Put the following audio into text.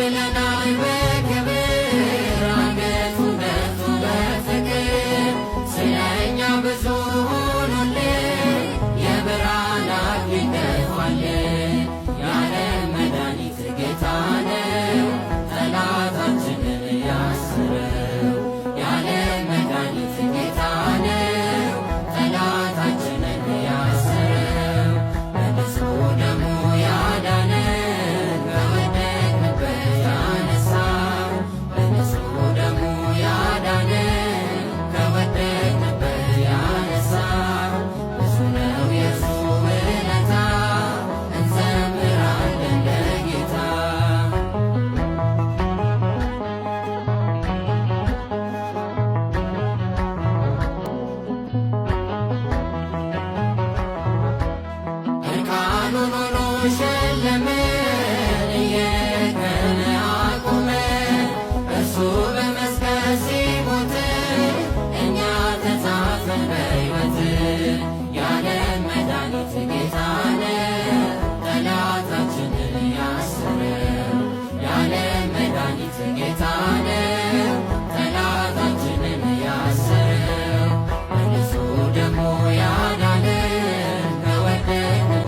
ብለናል በክብር አንገቱን ደፍቶ በፍቅር ስለኛ ብዙ ሆኖልን የብርሃን አክሊል ደፋልን። የዓለም መድኃኒት ጌታ ነው ጠላታችንን ያሰረው። የዓለም መድኃኒት ጌታ ነው ጠላታችንን ያሰረው። በንጹሕ ደሙ ያዳነን ከወደቅንበት ያነሳን። በንጹሕ ደሙ ያዳነን ከወደቅንበት ያነሳን። ብዙ ነው የእርሱ ውለታ እንዘምራለን ለጌታ። እርቃኑን ሆኖ ሸለመን